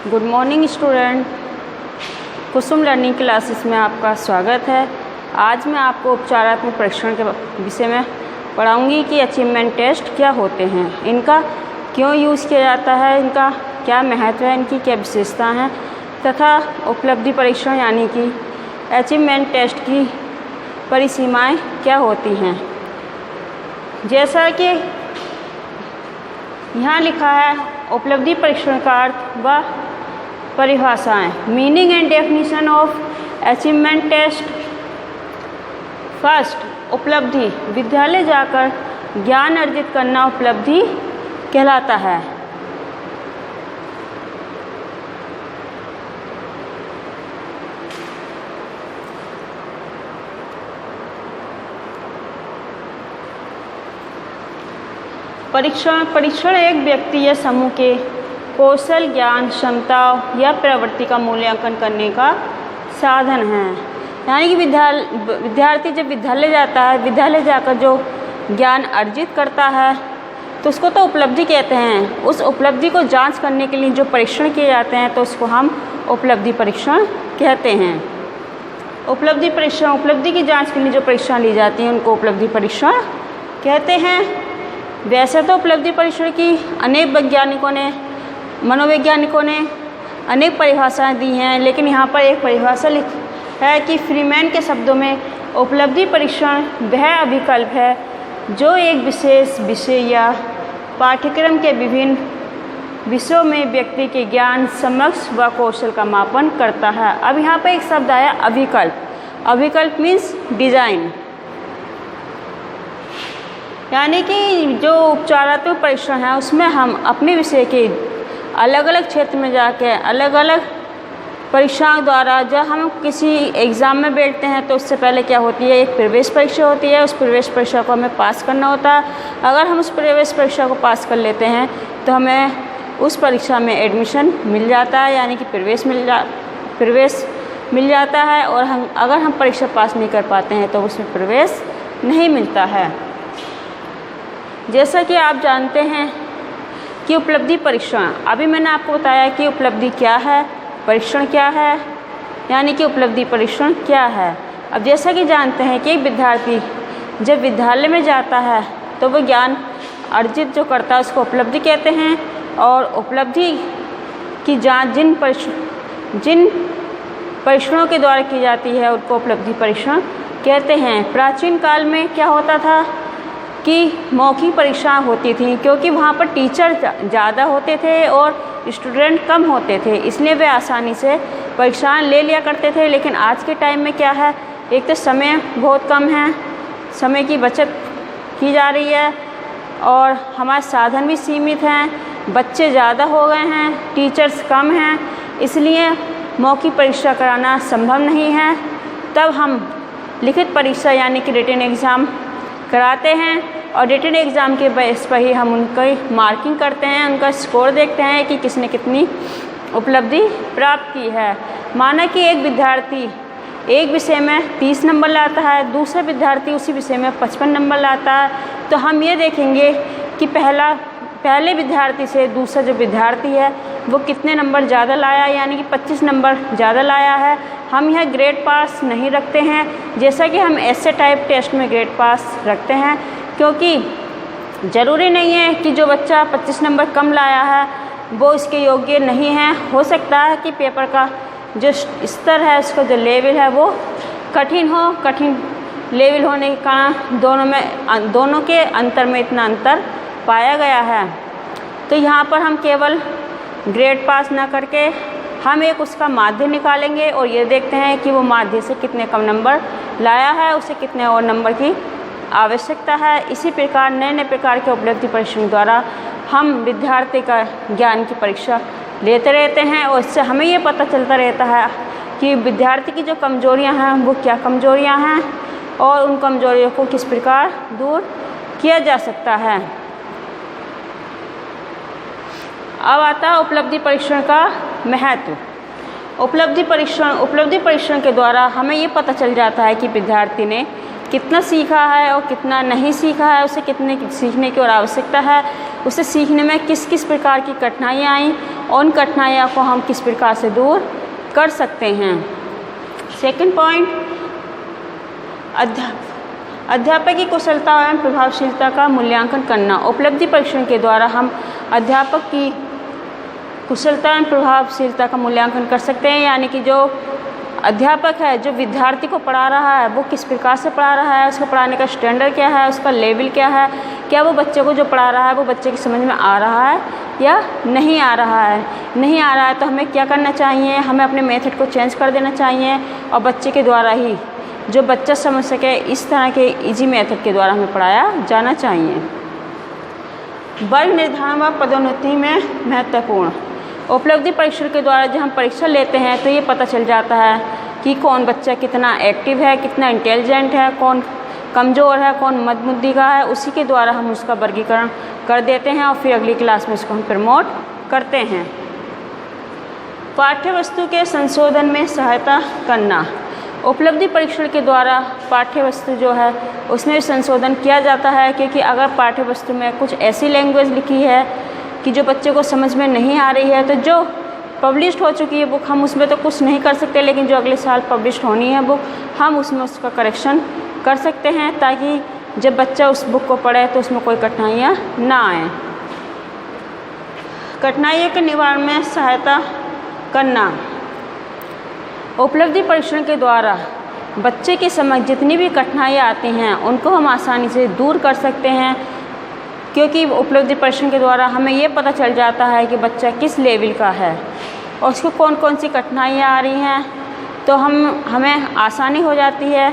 Good morning student, कुसुम learning classes में आपका स्वागत है। आज मैं आपको उपचारात्मक परीक्षण के विषय में पढ़ाऊंगी कि अचीवमेंट टेस्ट क्या होते हैं, इनका क्यों यूज़ किया जाता है, इनका क्या महत्व है, इनकी क्या विशेषता हैं तथा उपलब्धि परीक्षण यानी कि अचीवमेंट टेस्ट की परिसीमाएं क्या होती हैं। जैसा कि यहाँ लिखा है, उपलब्धि परीक्षण का अर्थ व परिभाषाएं। Meaning and definition of achievement test. First, उपलब्धि, विद्यालय जाकर ज्ञान अर्जित करना उपलब्धि कहलाता है। परीक्षण एक व्यक्ति या समूह के कौशल, ज्ञान, क्षमताओं या प्रवृत्ति का मूल्यांकन करने का साधन है। यानी कि विद्यार्थी जब विद्यालय जाता है, विद्यालय जाकर जो ज्ञान अर्जित करता है तो उसको तो उपलब्धि कहते हैं। उस उपलब्धि को जांच करने के लिए जो परीक्षण किए जाते हैं तो उसको हम उपलब्धि परीक्षण कहते हैं। उपलब्धि परीक्षण, उपलब्धि की जाँच के लिए जो परीक्षण ली जाती हैं उनको उपलब्धि परीक्षण कहते हैं। वैसे तो उपलब्धि परीक्षण की अनेक वैज्ञानिकों ने, मनोवैज्ञानिकों ने अनेक परिभाषाएं दी हैं, लेकिन यहाँ पर एक परिभाषा है कि फ्रीमैन के शब्दों में उपलब्धि परीक्षण वह अभिकल्प है जो एक विशेष विषय या पाठ्यक्रम के विभिन्न विषयों में व्यक्ति के ज्ञान, समझ व कौशल का मापन करता है। अब यहाँ पर एक शब्द आया अभिकल्प। अभिकल्प मीन्स डिजाइन, यानी कि जो उपचारात्मक परीक्षण है उसमें हम अपने विषय के अलग अलग क्षेत्र में जाके अलग अलग परीक्षाओं द्वारा, जब हम किसी एग्ज़ाम में बैठते हैं तो उससे पहले क्या होती है, एक प्रवेश परीक्षा होती है। उस प्रवेश परीक्षा को हमें पास करना होता है। अगर हम उस प्रवेश परीक्षा को पास कर लेते हैं तो हमें उस परीक्षा में एडमिशन मिल जाता है, यानी कि प्रवेश मिल जाता है। और अगर हम परीक्षा पास नहीं कर पाते हैं तो उसमें प्रवेश नहीं मिलता है। जैसा कि आप जानते हैं कि उपलब्धि परीक्षण, अभी मैंने आपको बताया कि उपलब्धि क्या है, परीक्षण क्या है, यानी कि उपलब्धि परीक्षण क्या है। अब जैसा कि जानते हैं कि एक विद्यार्थी जब विद्यालय में जाता है तो वो ज्ञान अर्जित जो करता है उसको उपलब्धि कहते हैं। और उपलब्धि की जांच जिन परीक्षणों के द्वारा की जाती है उनको उपलब्धि परीक्षण कहते हैं। प्राचीन काल में क्या होता था कि मौखिक परीक्षाएं होती थी, क्योंकि वहाँ पर टीचर ज़्यादा होते थे और स्टूडेंट कम होते थे, इसलिए वे आसानी से परीक्षाएं ले लिया करते थे। लेकिन आज के टाइम में क्या है, एक तो समय बहुत कम है, समय की बचत की जा रही है और हमारे साधन भी सीमित हैं, बच्चे ज़्यादा हो गए हैं, टीचर्स कम हैं, इसलिए मौखिक परीक्षा कराना संभव नहीं है। तब हम लिखित परीक्षा यानी कि रिटन एग्ज़ाम कराते हैं और रिटन एग्ज़ाम के बेस पर ही हम उनकी मार्किंग करते हैं, उनका स्कोर देखते हैं कि किसने कितनी उपलब्धि प्राप्त की है। माना कि एक विद्यार्थी एक विषय में 30 नंबर लाता है, दूसरा विद्यार्थी उसी विषय में 55 नंबर लाता है, तो हम ये देखेंगे कि पहले विद्यार्थी से दूसरा जो विद्यार्थी है वो कितने नंबर ज़्यादा लाया, यानी कि 25 नंबर ज़्यादा लाया है। हम यह ग्रेड पास नहीं रखते हैं, जैसा कि हम ऐसे टाइप टेस्ट में ग्रेड पास रखते हैं, क्योंकि ज़रूरी नहीं है कि जो बच्चा 25 नंबर कम लाया है वो इसके योग्य नहीं है। हो सकता है कि पेपर का जो स्तर है, उसका जो लेवल है वो कठिन हो, कठिन लेवल होने के कारण दोनों के अंतर में इतना अंतर पाया गया है। तो यहाँ पर हम केवल ग्रेड पास ना करके हम एक उसका माध्य निकालेंगे और ये देखते हैं कि वो माध्य से कितने कम नंबर लाया है, उसे कितने और नंबर की आवश्यकता है। इसी प्रकार नए नए प्रकार के उपलब्धि परीक्षण द्वारा हम विद्यार्थी का ज्ञान की परीक्षा लेते रहते हैं और इससे हमें ये पता चलता रहता है कि विद्यार्थी की जो कमजोरियां हैं वो क्या कमजोरियां हैं और उन कमजोरियों को किस प्रकार दूर किया जा सकता है। अब आता है उपलब्धि परीक्षण का महत्व। उपलब्धि परीक्षण के द्वारा हमें ये पता चल जाता है कि विद्यार्थी ने कितना सीखा है और कितना नहीं सीखा है, उसे कितने सीखने की और आवश्यकता है, उसे सीखने में किस किस प्रकार की कठिनाइयाँ आई उन कठिनाइयों को हम किस प्रकार से दूर कर सकते हैं। सेकंड पॉइंट, अध्यापक की कुशलता एवं प्रभावशीलता का मूल्यांकन करना। उपलब्धि परीक्षण के द्वारा हम अध्यापक की कुशलता एवं प्रभावशीलता का मूल्यांकन कर सकते हैं, यानी कि जो अध्यापक है जो विद्यार्थी को पढ़ा रहा है वो किस प्रकार से पढ़ा रहा है, उसको पढ़ाने का स्टैंडर्ड क्या है, उसका लेवल क्या है, क्या वो बच्चे को जो पढ़ा रहा है वो बच्चे की समझ में आ रहा है या नहीं आ रहा है। नहीं आ रहा है तो हमें क्या करना चाहिए, हमें अपने मेथड को चेंज कर देना चाहिए और बच्चे के द्वारा ही जो बच्चा समझ सके इस तरह के इजी मेथड के द्वारा हमें पढ़ाया जाना चाहिए। वर्ग निर्धारण व पदोन्नति में महत्वपूर्ण। उपलब्धि परीक्षण के द्वारा जब हम परीक्षा लेते हैं तो ये पता चल जाता है कि कौन बच्चा कितना एक्टिव है, कितना इंटेलिजेंट है, कौन कमज़ोर है, कौन मध्यबुद्धि का है। उसी के द्वारा हम उसका वर्गीकरण कर देते हैं और फिर अगली क्लास में उसको हम प्रमोट करते हैं। पाठ्यवस्तु के संशोधन में सहायता करना। उपलब्धि परीक्षण के द्वारा पाठ्यवस्तु जो है उसमें संशोधन किया जाता है, क्योंकि अगर पाठ्यवस्तु में कुछ ऐसी लैंग्वेज लिखी है कि जो बच्चे को समझ में नहीं आ रही है तो जो पब्लिश्ड हो चुकी है बुक हम उसमें तो कुछ नहीं कर सकते, लेकिन जो अगले साल पब्लिश होनी है बुक हम उसमें उसका करेक्शन कर सकते हैं, ताकि जब बच्चा उस बुक को पढ़े तो उसमें कोई कठिनाइयाँ ना आए। कठिनाइयों के निवारण में सहायता करना। उपलब्धि परीक्षण के द्वारा बच्चे की समझ जितनी भी कठिनाइयाँ आती हैं उनको हम आसानी से दूर कर सकते हैं, क्योंकि उपलब्धि परीक्षण के द्वारा हमें ये पता चल जाता है कि बच्चा किस लेवल का है और उसको कौन कौन सी कठिनाइयाँ आ रही हैं। तो हमें आसानी हो जाती है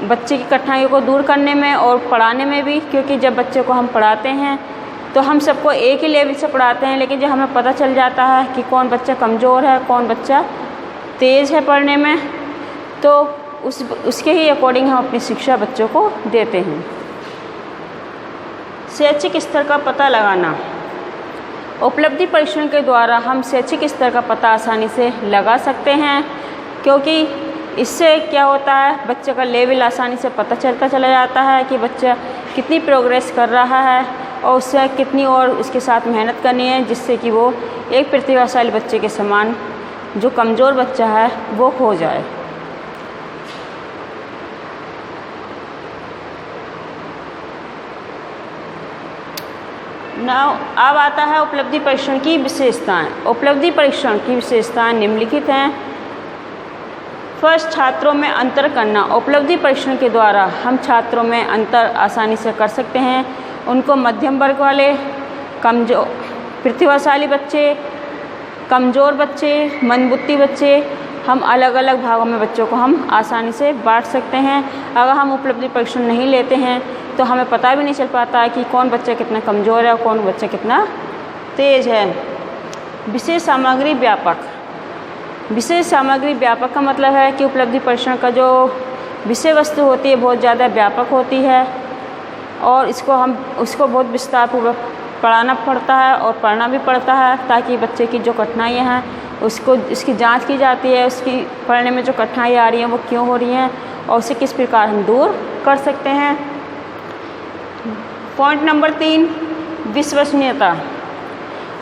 बच्चे की कठिनाइयों को दूर करने में और पढ़ाने में भी, क्योंकि जब बच्चे को हम पढ़ाते हैं तो हम सबको एक ही लेवल से पढ़ाते हैं, लेकिन जब हमें पता चल जाता है कि कौन बच्चा कमज़ोर है, कौन बच्चा तेज़ है पढ़ने में, तो उसके ही अकॉर्डिंग हम अपनी शिक्षा बच्चों को देते हैं। शैक्षिक स्तर का पता लगाना। उपलब्धि परीक्षण के द्वारा हम शैक्षिक स्तर का पता आसानी से लगा सकते हैं, क्योंकि इससे क्या होता है बच्चे का लेवल आसानी से पता चलता चला जाता है कि बच्चा कितनी प्रोग्रेस कर रहा है और उससे कितनी और उसके साथ मेहनत करनी है, जिससे कि वो एक प्रतिभाशाली बच्चे के समान जो कमज़ोर बच्चा है वो हो जाए। अब आता है उपलब्धि परीक्षण की विशेषताएं। उपलब्धि परीक्षण की विशेषताएं निम्नलिखित हैं। फर्स्ट, छात्रों में अंतर करना। उपलब्धि परीक्षण के द्वारा हम छात्रों में अंतर आसानी से कर सकते हैं। उनको मध्यम वर्ग वाले, कमजोर प्रतिभाशाली बच्चे, कमज़ोर बच्चे, मंदबुद्धि बच्चे, हम अलग अलग भागों में बच्चों को हम आसानी से बांट सकते हैं। अगर हम उपलब्धि परीक्षण नहीं लेते हैं तो हमें पता भी नहीं चल पाता है कि कौन बच्चा कितना कमज़ोर है और कौन बच्चा कितना तेज़ है। विशेष सामग्री व्यापक। विशेष सामग्री व्यापक का मतलब है कि उपलब्धि परीक्षण का जो विषय वस्तु होती है बहुत ज़्यादा व्यापक होती है और उसको बहुत विस्तारपूर्वक पढ़ाना पड़ता है और पढ़ना भी पड़ता है, ताकि बच्चे की जो कठिनाइयाँ हैं उसकी जांच की जाती है, उसकी पढ़ने में जो कठिनाइयाँ आ रही हैं वो क्यों हो रही हैं और उसे किस प्रकार हम दूर कर सकते हैं। पॉइंट नंबर 3, विश्वसनीयता।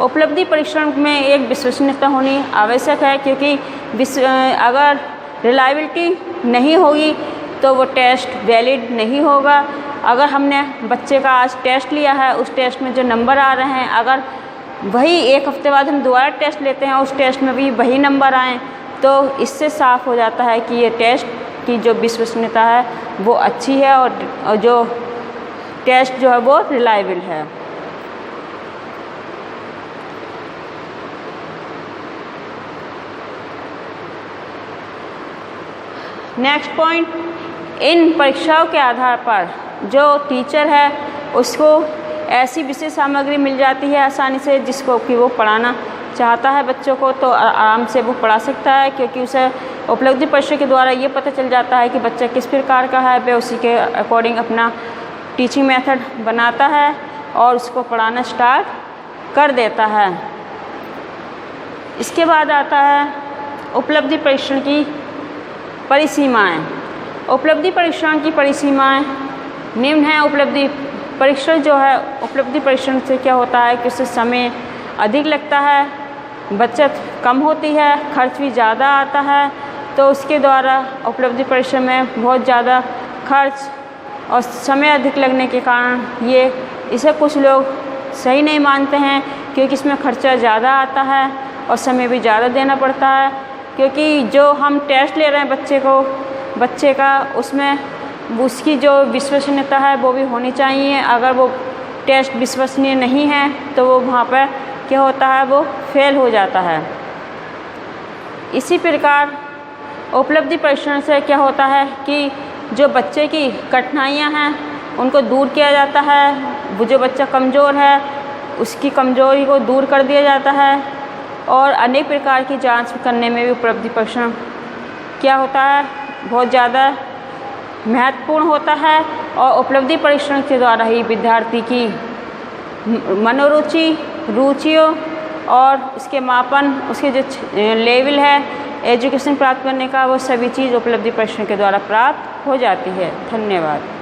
उपलब्धि परीक्षण में एक विश्वसनीयता होनी आवश्यक है, क्योंकि अगर रिलायबिलिटी नहीं होगी तो वो टेस्ट वैलिड नहीं होगा। अगर हमने बच्चे का आज टेस्ट लिया है, उस टेस्ट में जो नंबर आ रहे हैं, अगर वही एक हफ्ते बाद हम दोबारा टेस्ट लेते हैं उस टेस्ट में भी वही नंबर आएँ, तो इससे साफ हो जाता है कि ये टेस्ट की जो विश्वसनीयता है वो अच्छी है और जो टेस्ट जो है वो रिलायबल है। नेक्स्ट पॉइंट, इन परीक्षाओं के आधार पर जो टीचर है उसको ऐसी विशेष सामग्री मिल जाती है आसानी से जिसको कि वो पढ़ाना चाहता है बच्चों को तो आराम से वो पढ़ा सकता है, क्योंकि उसे उपलब्धि परीक्षा के द्वारा ये पता चल जाता है कि बच्चा किस प्रकार का है, वह उसी के अकॉर्डिंग अपना टीचिंग मेथड बनाता है और उसको पढ़ाना स्टार्ट कर देता है। इसके बाद आता है उपलब्धि परीक्षण की परिसीमाएं। उपलब्धि परीक्षण की परिसीमाएं निम्न हैं। उपलब्धि परीक्षण जो है, उपलब्धि परीक्षण से क्या होता है कि उससे समय अधिक लगता है बचत कम होती है, खर्च भी ज़्यादा आता है, तो उसके द्वारा उपलब्धि परीक्षण में बहुत ज़्यादा खर्च और समय अधिक लगने के कारण इसे कुछ लोग सही नहीं मानते हैं, क्योंकि इसमें खर्चा ज़्यादा आता है और समय भी ज़्यादा देना पड़ता है। क्योंकि जो हम टेस्ट ले रहे हैं बच्चे का, उसमें उसकी जो विश्वसनीयता है वो भी होनी चाहिए। अगर वो टेस्ट विश्वसनीय नहीं है तो वो वहाँ पर क्या होता है, वो फेल हो जाता है। इसी प्रकार उपलब्धि परीक्षण से क्या होता है कि जो बच्चे की कठिनाइयाँ हैं उनको दूर किया जाता है, वो जो बच्चा कमज़ोर है उसकी कमज़ोरी को दूर कर दिया जाता है, और अनेक प्रकार की जांच करने में भी उपलब्धि परीक्षण क्या होता है, बहुत ज़्यादा महत्वपूर्ण होता है। और उपलब्धि परीक्षण के द्वारा ही विद्यार्थी की मनोरुचि, रुचियों और उसके मापन, उसके जो लेवल है एजुकेशन प्राप्त करने का, वो सभी चीज़ उपलब्धि परीक्षण के द्वारा प्राप्त हो जाती है। धन्यवाद।